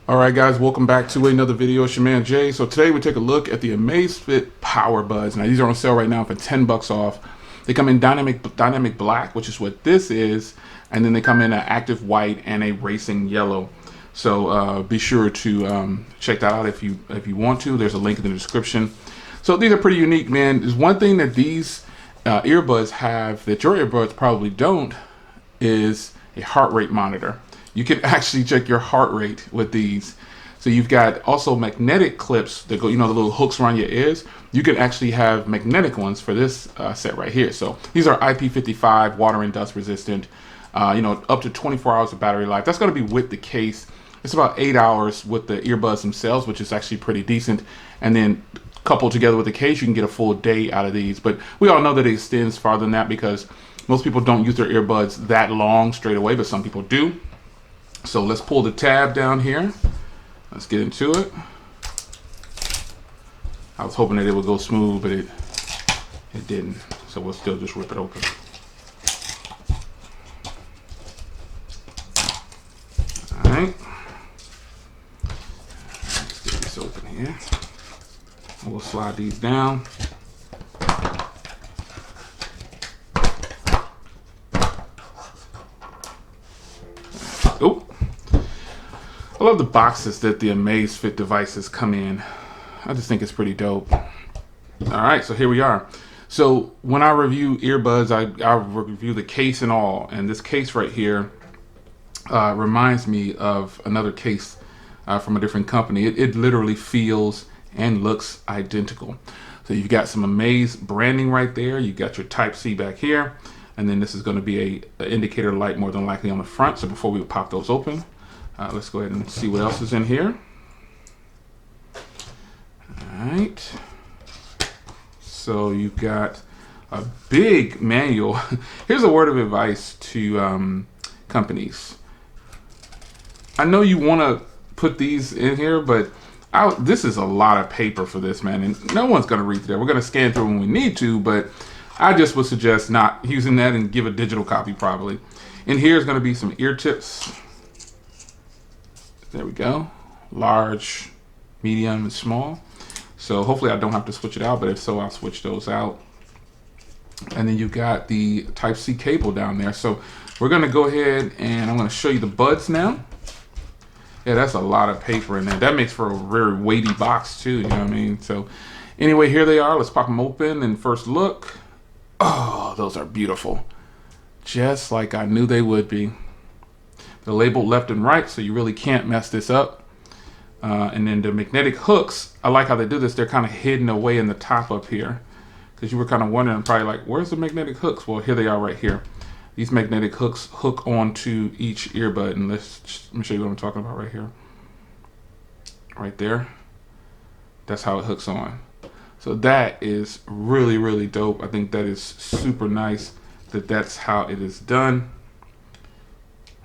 All right, guys, welcome back to another video. It's your man Jay. So today we take a look at the Amazfit PowerBuds. Now these are on sale right now for 10 bucks off. They come in dynamic black, which is what this is, and then they come in an active white and a racing yellow. So be sure to check that out if you want to. There's a link in the description. So these are pretty unique, man. There's one thing that these earbuds have that your earbuds probably don't is a heart rate monitor. You can actually check your heart rate with these. So you've got also magnetic clips that go, the little hooks around your ears. You can actually have magnetic ones for this set right here. So these are IP55, water and dust resistant, up to 24 hours of battery life. That's going to be with the case. It's about 8 hours with the earbuds themselves, which is actually pretty decent. And then coupled together with the case, you can get a full day out of these. But we all know that it extends farther than that because most people don't use their earbuds that long straight away, but some people do. So let's pull the tab down here. Let's get into it. I was hoping that it would go smooth, but it didn't. So we'll still just rip it open. All right. Let's get this open here. We'll slide these down. Oh. I love the boxes that the Amazfit devices come in. I just think it's pretty dope. All right, so here we are. So when I review earbuds, I review the case and all. And this case right here reminds me of another case from a different company. It literally feels and looks identical. So you've got some Amaze branding right there. You got your Type-C back here. And then this is going to be a indicator light more than likely on the front. So before we pop those open, let's go ahead and see what else is in here. All right. So you've got a big manual. Here's a word of advice to companies. I know you want to put these in here, but this is a lot of paper for this, man. And no one's going to read through that. We're going to scan through when we need to, but I just would suggest not using that and give a digital copy probably. In here is going to be some ear tips. There we go. Large, medium, and small. So hopefully I don't have to switch it out, but if so, I'll switch those out. And then you got the Type-C cable down there. So we're going to go ahead and I'm going to show you the buds now. Yeah, that's a lot of paper in there. That makes for a very weighty box too, you know what I mean? So anyway, here they are. Let's pop them open and first look. Oh, those are beautiful. Just like I knew they would be. They're labeled left and right, so you really can't mess this up. And then the magnetic hooks, I like how they do this. They're kind of hidden away in the top up here. Because you were kind of wondering, probably like, where's the magnetic hooks? Well, here they are right here. These magnetic hooks hook onto each earbud. And let me show you what I'm talking about right here. Right there. That's how it hooks on. So that is really, really dope. I think that is super nice that that's how it is done.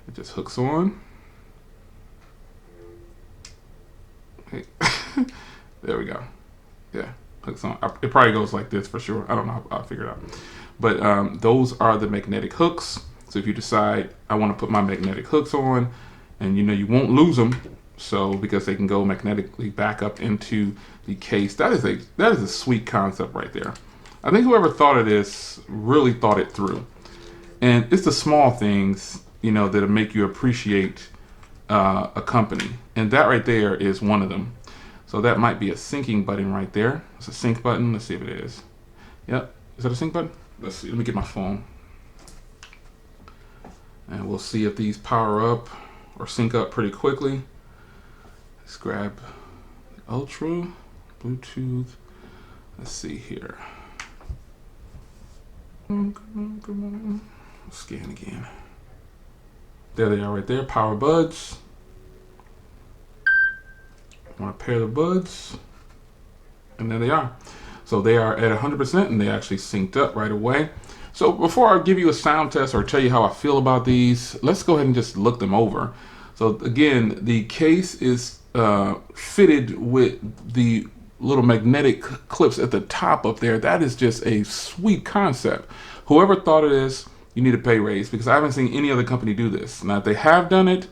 It just hooks on. Okay. There we go. Yeah, hooks on. It probably goes like this for sure. I don't know. I'll figure it out. But those are the magnetic hooks. So if you decide I want to put my magnetic hooks on, and you won't lose them. So because they can go magnetically back up into the case, that is a sweet concept right there. I think whoever thought of this really thought it through. And it's the small things, that'll make you appreciate a company. And that right there is one of them. So that might be a syncing button right there. It's a sync button. Let's see if it is. Yep. Is that a sync button? Let's see. Let me get my phone. And we'll see if these power up or sync up pretty quickly. Let's grab the Ultra, Bluetooth. Let's see here. Come on. Scan again. There they are right there, PowerBuds. I want to pair the buds. And there they are. So they are at 100% and they actually synced up right away. So before I give you a sound test or tell you how I feel about these, let's go ahead and just look them over. So again, the case is fitted with the little magnetic clips at the top up there. That is just a sweet concept. Whoever thought of this, you need a pay raise because I haven't seen any other company do this. Now, if they have done it,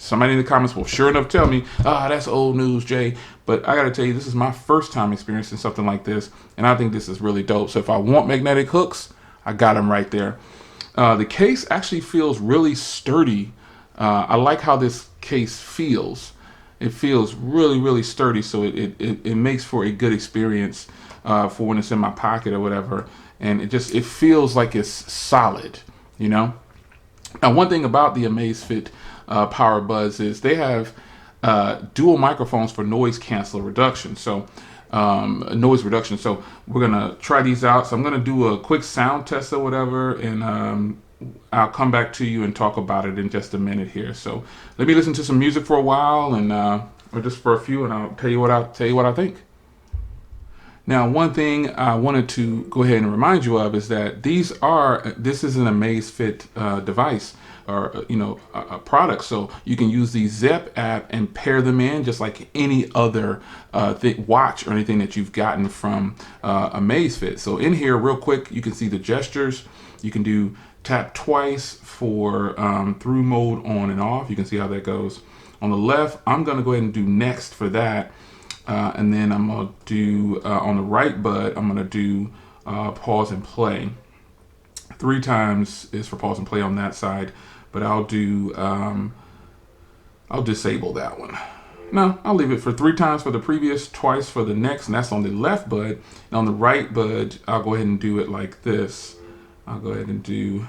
somebody in the comments will sure enough tell me, that's old news, Jay. But I gotta tell you, this is my first time experiencing something like this, and I think this is really dope. So if I want magnetic hooks, I got them right there. The case actually feels really sturdy. I like how this case feels. It feels really, really sturdy, so it makes for a good experience for when it's in my pocket or whatever. And it feels like it's solid, you know? Now, one thing about the Amazfit PowerBuds is they have dual microphones for noise reduction. So we're gonna try these out. So I'm gonna do a quick sound test or whatever, and I'll come back to you and talk about it in just a minute here. So let me listen to some music for a while, and or just for a few, and I'll tell you what I think. Now, one thing I wanted to go ahead and remind you of is that this is an Amazfit device, or a product. So you can use the Zep app and pair them in just like any other watch or anything that you've gotten from Amazfit. So in here, real quick, you can see the gestures. You can do tap twice for through mode on and off. You can see how that goes. On the left, I'm gonna go ahead and do next for that. And then I'm gonna do, on the right bud, I'm gonna do pause and play. 3 times is for pause and play on that side, but I'll disable that one. No, I'll leave it for 3 times for the previous, twice for the next, and that's on the left bud. And on the right bud, I'll go ahead and do it like this. I'll go ahead and do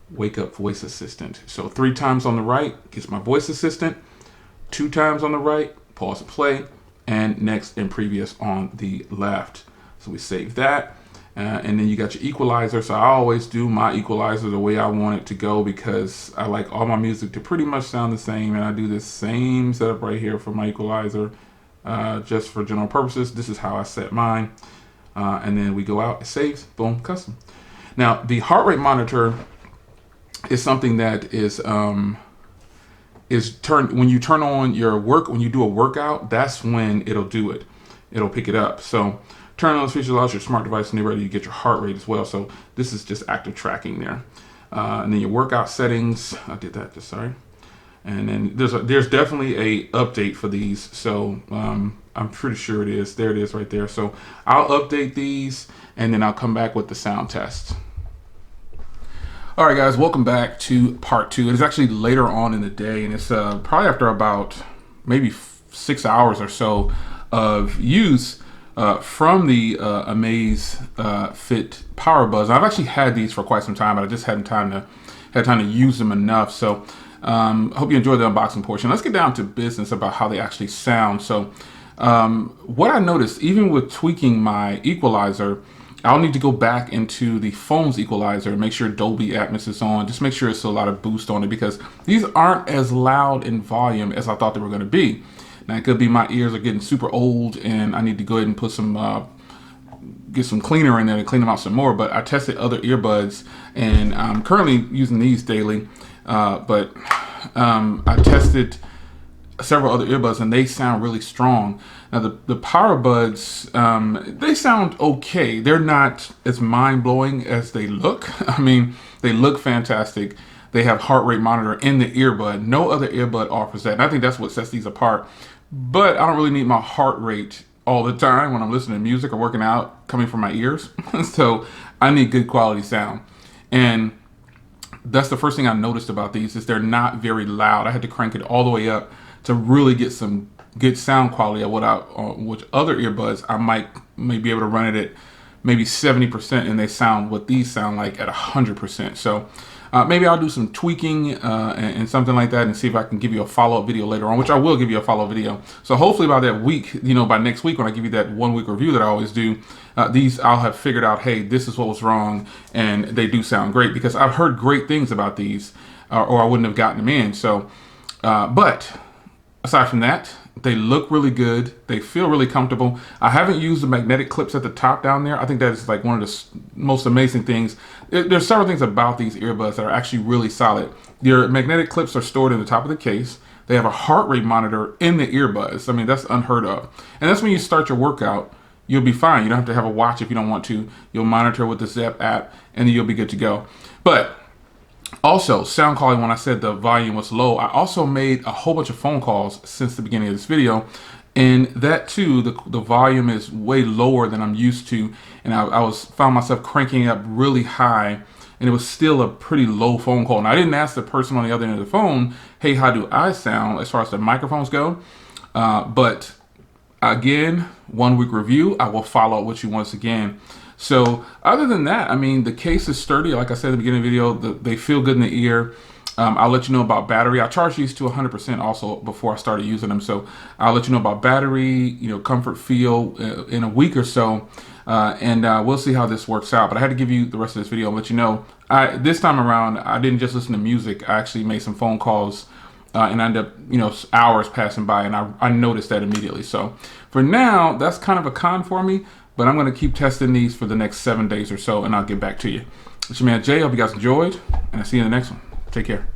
wake up voice assistant. So 3 times on the right gets my voice assistant, 2 times on the right, pause and play, and next and previous on the left. So we save that. And then you got your equalizer. So I always do my equalizer the way I want it to go, because I like all my music to pretty much sound the same. And I do this same setup right here for my equalizer, just for general purposes. This is how I set mine. And then we go out, it saves, boom, custom. Now, the heart rate monitor is something that is turned when you turn on your when you do a workout, that's when it'll do it. It'll pick it up. So turn on those features allows your smart device to be ready to get your heart rate as well. So this is just active tracking there. And then your workout settings, I did that, just sorry. And then there's definitely a update for these. So I'm pretty sure it is. There it is right there. So I'll update these, and then I'll come back with the sound test. All right, guys, welcome back to part 2. It's actually later on in the day, and it's probably after about maybe 6 hours or so of use from the Amazfit PowerBuds. I've actually had these for quite some time, but I just hadn't had time to use them enough. So hope you enjoyed the unboxing portion. Let's get down to business about how they actually sound. So what I noticed, even with tweaking my equalizer, I'll need to go back into the phone's equalizer and make sure Dolby Atmos is on. Just make sure it's a lot of boost on it, because these aren't as loud in volume as I thought they were going to be. Now, it could be my ears are getting super old and I need to go ahead and put some, get some cleaner in there to clean them out some more. But I tested other earbuds, and I'm currently using these daily. But I tested several other earbuds, and they sound really strong. Now the PowerBuds, they sound okay. They're not as mind-blowing as they look. I mean, they look fantastic. They have heart rate monitor in the earbud. No other earbud offers that, and I think that's what sets these apart. But I don't really need my heart rate all the time when I'm listening to music or working out coming from my ears. So I need good quality sound. And that's the first thing I noticed about these, is they're not very loud. I had to crank it all the way up to really get some good sound quality of which other earbuds I may be able to run it at maybe 70%, and they sound what these sound like at 100%. So maybe I'll do some tweaking and something like that, and see if I can give you a follow-up video later on, which I will give you a follow-up video. So hopefully by that week, by next week, when I give you that 1-week review that I always do, these I'll have figured out, hey, this is what was wrong, and they do sound great, because I've heard great things about these, or I wouldn't have gotten them in. So, but aside from that, they look really good. They feel really comfortable. I haven't used the magnetic clips at the top down there. I think that is like one of the most amazing things. There's several things about these earbuds that are actually really solid. Your magnetic clips are stored in the top of the case. They have a heart rate monitor in the earbuds. I mean, that's unheard of. And that's when you start your workout, you'll be fine. You don't have to have a watch if you don't want to. You'll monitor with the Zep app, and then you'll be good to go. But Also, sound quality, when I said the volume was low, I also made a whole bunch of phone calls since the beginning of this video. And that too, the volume is way lower than I'm used to. And I found myself cranking it up really high, and it was still a pretty low phone call. And I didn't ask the person on the other end of the phone, hey, how do I sound as far as the microphones go? But again, 1 week review, I will follow up with you once again. So other than that, I mean, the case is sturdy. Like I said at the beginning of the video, they feel good in the ear. I'll let you know about battery. I charged these to 100% also before I started using them. So I'll let you know about battery, comfort, feel in a week or so. And we'll see how this works out. But I had to give you the rest of this video and let you know. This time around, I didn't just listen to music. I actually made some phone calls and I ended up, hours passing by, and I noticed that immediately. So for now, that's kind of a con for me. But I'm going to keep testing these for the next 7 days or so, and I'll get back to you. It's your man Jay. Hope you guys enjoyed, and I'll see you in the next one. Take care.